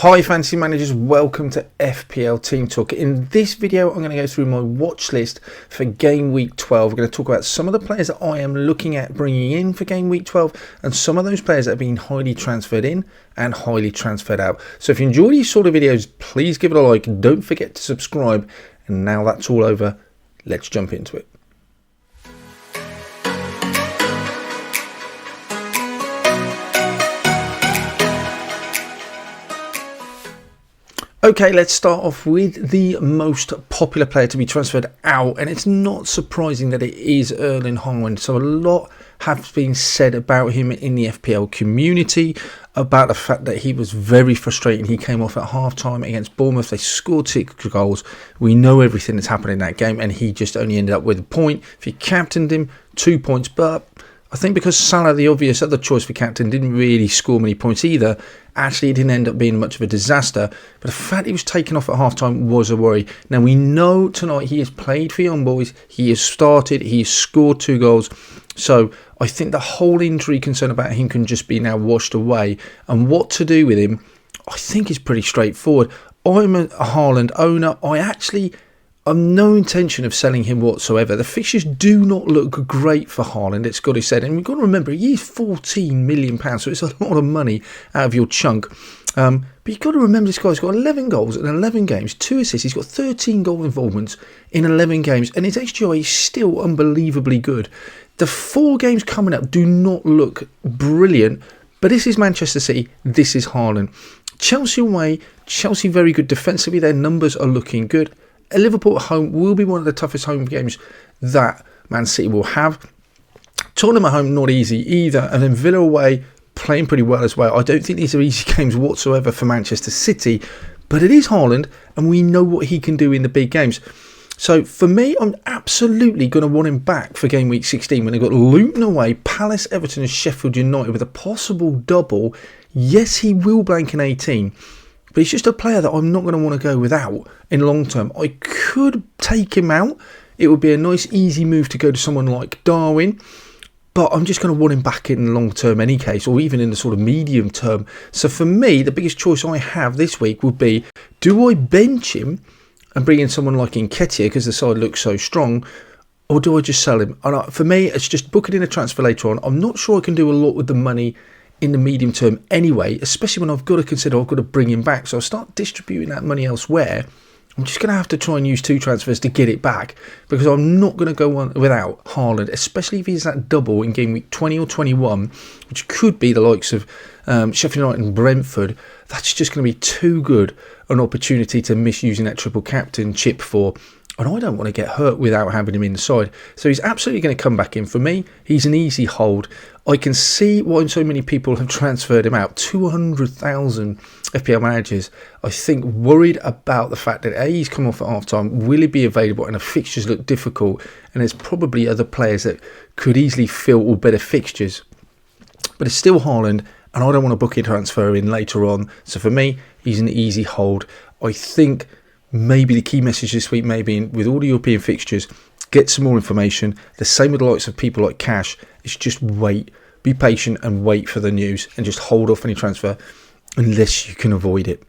Hi fantasy managers, welcome to FPL Team Talk. In this video I'm going to go through my watch list for game week 12. We're going to talk about some of the players that I am looking at bringing in for game week 12 and some of those players that have been highly transferred in and highly transferred out. So if you enjoy these sort of videos, please give it a like and don't forget to subscribe. And now that's all over, let's jump into it. Okay, let's start off with the most popular player to be transferred out, and it's not surprising that it is Erling Haaland. So a lot has been said about him in the FPL community, about the fact that he was very frustrating. He came off at half-time against Bournemouth. They scored 6 goals. We know everything that's happened in that game, and he just only ended up with a point. If you captained him, 2 points, but I think because Salah, the obvious other choice for captain, didn't really score many points either, actually it didn't end up being much of a disaster. But the fact he was taken off at half-time was a worry. Now we know tonight he has played for Young Boys, he has started, he has scored 2 goals. So I think the whole injury concern about him can just be now washed away. And what to do with him, I think is pretty straightforward. I'm a Haaland owner. I've no intention of selling him whatsoever. The fixtures do not look great for Haaland, it's got to be said. And we've got to remember, he is £14 million, so it's a lot of money out of your chunk. But you've got to remember this guy's got 11 goals in 11 games, 2 assists. He's got 13 goal involvements in 11 games, and his XGI is still unbelievably good. The 4 games coming up do not look brilliant, but this is Manchester City, this is Haaland. Chelsea away, Chelsea very good defensively, their numbers are looking good. Liverpool at home will be one of the toughest home games that Man City will have. Tottenham at home, not easy either. And then Villa away, playing pretty well as well. I don't think these are easy games whatsoever for Manchester City. But it is Haaland, and we know what he can do in the big games. So for me, I'm absolutely going to want him back for game week 16 when they've got Luton away, Palace, Everton and Sheffield United with a possible double. Yes, he will blank in 18. But he's just a player that I'm not going to want to go without in long term. I could take him out. It would be a nice easy move to go to someone like Darwin. But I'm just going to want him back in long term any case, or even in the sort of medium term. So for me, the biggest choice I have this week would be, do I bench him and bring in someone like Nketiah because the side looks so strong, or do I just sell him? And for me, it's just booking in a transfer later on. I'm not sure I can do a lot with the money in the medium term anyway, especially when I've got to consider I've got to bring him back. So I'll start distributing that money elsewhere. I'm just going to have to try and use 2 transfers to get it back, because I'm not going to go on without Haaland, especially if he's that double in game week 20 or 21, which could be the likes of Sheffield United and Brentford. That's just going to be too good an opportunity to miss using that triple captain chip for. And I don't want to get hurt without having him inside. So he's absolutely going to come back in. For me, he's an easy hold. I can see why so many people have transferred him out. 200,000 FPL managers, I think, worried about the fact that A, he's come off at half-time. Will he be available? And the fixtures look difficult. And there's probably other players that could easily fill all better fixtures. But it's still Haaland, and I don't want to book a transfer in later on. So for me, he's an easy hold. I think maybe the key message this week may be, with all the European fixtures, get some more information. The same with the likes of people like Cash. It's just wait, be patient and wait for the news, and just hold off any transfer unless you can avoid it.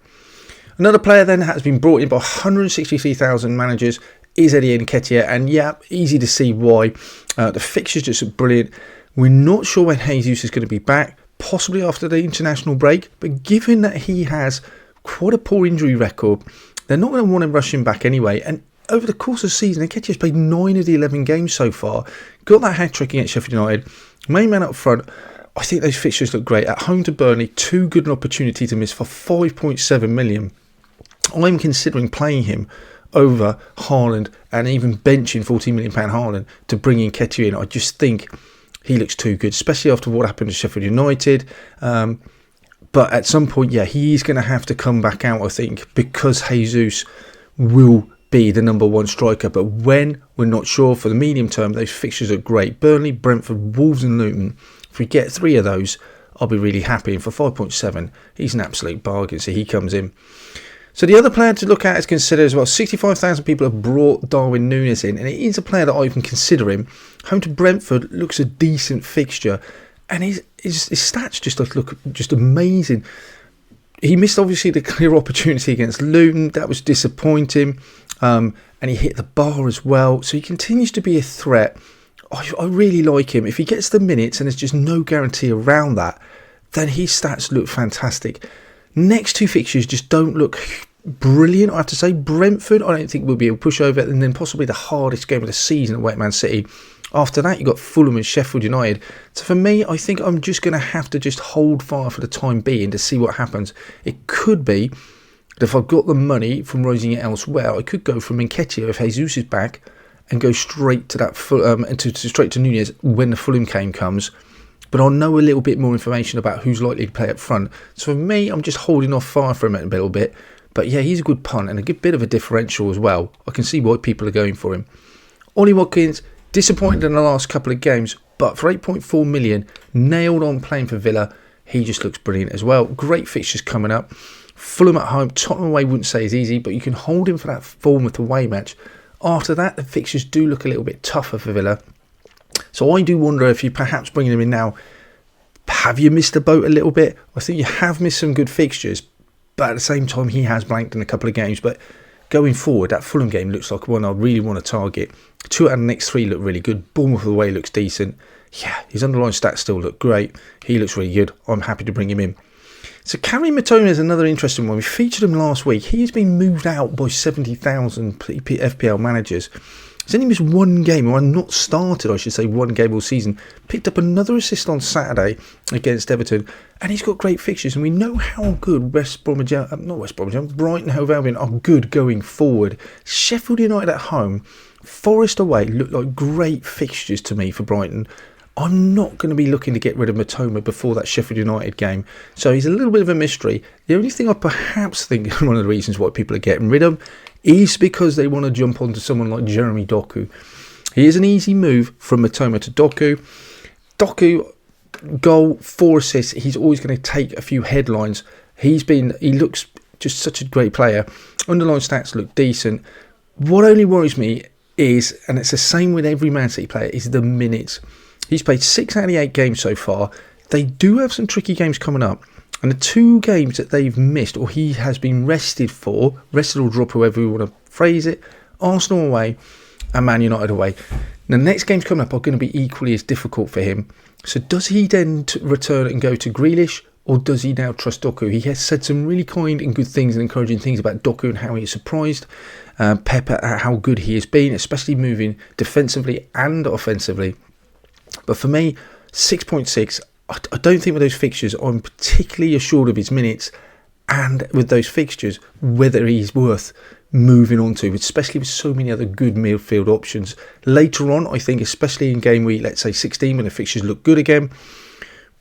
Another player then has been brought in by 163,000 managers is Edin Dzeko, and yeah, easy to see why. The fixtures just look brilliant. We're not sure when Jesus is going to be back, possibly after the international break, but given that he has quite a poor injury record, they're not going to want to rush him back anyway. And over the course of the season, Nketiah has played 9 of the 11 games so far. Got that hat-trick against Sheffield United. Main man up front. I think those fixtures look great. At home to Burnley, too good an opportunity to miss for 5.7 million. I'm considering playing him over Haaland and even benching £14 million Haaland to bring in Nketiah in. I just think he looks too good, especially after what happened to Sheffield United. But at some point, yeah, he is going to have to come back out, I think, because Jesus will be the number 1 striker. But when, we're not sure. For the medium term, those fixtures are great. Burnley, Brentford, Wolves and Luton. If we get 3 of those, I'll be really happy. And for 5.7, he's an absolute bargain, so he comes in. So the other player to look at is consider as well. 65,000 people have brought Darwin Nunes in, and it is a player that I even consider him. Home to Brentford looks a decent fixture. And his stats just look just amazing. He missed obviously the clear opportunity against Luton. That was disappointing. And he hit the bar as well. So he continues to be a threat. I really like him. If he gets the minutes and there's just no guarantee around that, then his stats look fantastic. Next two fixtures just don't look brilliant, I have to say. Brentford, I don't think we'll be able to push over. And then possibly the hardest game of the season at Man City. After that, you've got Fulham and Sheffield United. So for me, I think I'm just going to have to just hold fire for the time being to see what happens. It could be that if I've got the money from raising it elsewhere, I could go for Nketiah if Jesus is back and go straight to that straight to Nunes when the Fulham game comes. But I'll know a little bit more information about who's likely to play up front. So for me, I'm just holding off fire for him a little bit. But yeah, he's a good punt and a good bit of a differential as well. I can see why people are going for him. Ollie Watkins, disappointed in the last couple of games, but for 8.4 million, nailed on playing for Villa. He just looks brilliant as well. Great fixtures coming up. Fulham at home, Tottenham away wouldn't say is easy, but you can hold him for that Bournemouth away match. After that, the fixtures do look a little bit tougher for Villa. So I do wonder if you perhaps bringing him in now, have you missed the boat a little bit? I think you have missed some good fixtures, but at the same time, he has blanked in a couple of games. But going forward, that Fulham game looks like one I really want to target. 2 out of the next 3 look really good. Bournemouth away looks decent. Yeah, his underlying stats still look great. He looks really good. I'm happy to bring him in. So Karim Matoma is another interesting one. We featured him last week. He has been moved out by 70,000 FPL managers. He's only missed one game, or not started, I should say, one game all season. Picked up another assist on Saturday against Everton, and he's got great fixtures. And we know how good Brighton Hove Albion are good going forward. Sheffield United at home, Forest away look like great fixtures to me for Brighton. I'm not going to be looking to get rid of Matoma before that Sheffield United game. So he's a little bit of a mystery. The only thing I perhaps think one of the reasons why people are getting rid of him is because they want to jump onto someone like Jeremy Doku. He is an easy move from Matoma to Doku. Doku, goal, 4 assists. He's always going to take a few headlines. He looks just such a great player. Underlying stats look decent. What only worries me is, and it's the same with every Man City player, is the minutes. He's played 6 out of the 8 games so far. They do have some tricky games coming up. And the 2 games that they've missed, or he has been rested or drop, however you want to phrase it, Arsenal away and Man United away. The next games coming up are going to be equally as difficult for him. So does he then return and go to Grealish, or does he now trust Doku? He has said some really kind and good things and encouraging things about Doku and how he is surprised Pep at how good he has been, especially moving defensively and offensively. But for me, 6.6, I don't think with those fixtures I'm particularly assured of his minutes, and with those fixtures whether he's worth moving on to, especially with so many other good midfield options. Later on, I think, especially in game week, let's say 16, when the fixtures look good again,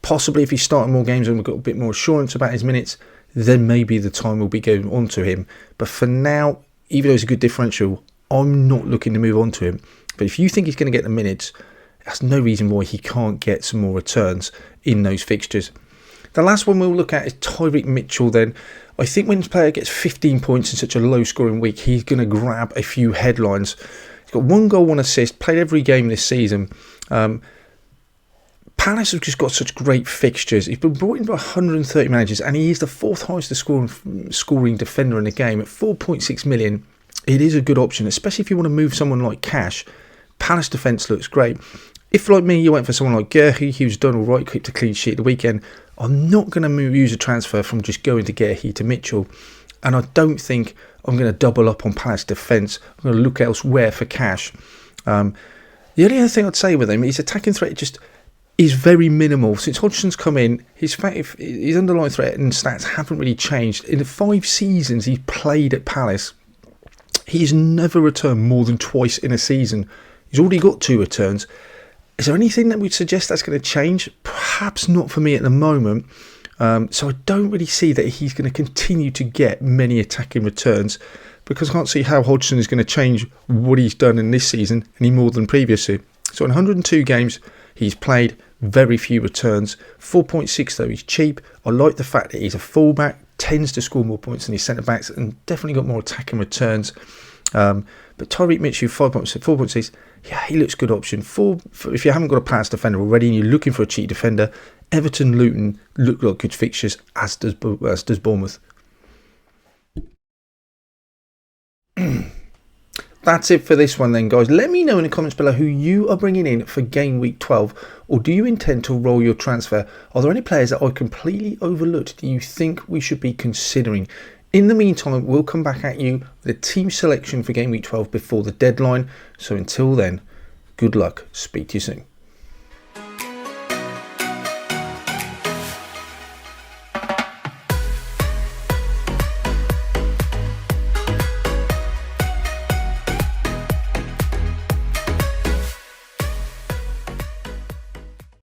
possibly if he's starting more games and we've got a bit more assurance about his minutes, then maybe the time will be going on to him. But for now, even though it's a good differential, I'm not looking to move on to him. But if you think he's going to get the minutes, that's no reason why he can't get some more returns in those fixtures. The last one we'll look at is Tyreek Mitchell then. I think when a player gets 15 points in such a low scoring week, he's going to grab a few headlines. He's got 1 goal, 1 assist, played every game this season. Palace have just got such great fixtures. He's been brought in by 130 managers, and he is the 4th highest scoring defender in the game at 4.6 million. It is a good option, especially if you want to move someone like Cash. Palace defence looks great. If, like me, you went for someone like Guehi, who's done all right, kept a clean sheet the weekend, I'm not going to use a transfer from just going to Guehi to Mitchell. And I don't think I'm going to double up on Palace defence. I'm going to look elsewhere for Cash. The only other thing I'd say with him, his attacking threat just is very minimal. Since Hodgson's come in, his underlying threat and stats haven't really changed. In the 5 seasons he's played at Palace, he's never returned more than twice in a season. He's already got 2 returns. Is there anything that would suggest that's going to change? Perhaps not for me at the moment. So I don't really see that he's going to continue to get many attacking returns, because I can't see how Hodgson is going to change what he's done in this season any more than previously. So in 102 games he's played, very few returns. 4.6 though, he's cheap. I like the fact that he's a fullback, tends to score more points than his centre-backs, and definitely got more attacking returns. But Tyreek Mitchell, 4.6, yeah, he looks good option. If you haven't got a Palace defender already and you're looking for a cheap defender, Everton, Luton look like good fixtures, as does Bournemouth. That's it for this one then, guys. Let me know in the comments below who you are bringing in for game week 12, or do you intend to roll your transfer? Are there any players that I completely overlooked that you think we should be considering? In the meantime, we'll come back at you with a team selection for game week 12 before the deadline. So until then, good luck. Speak to you soon.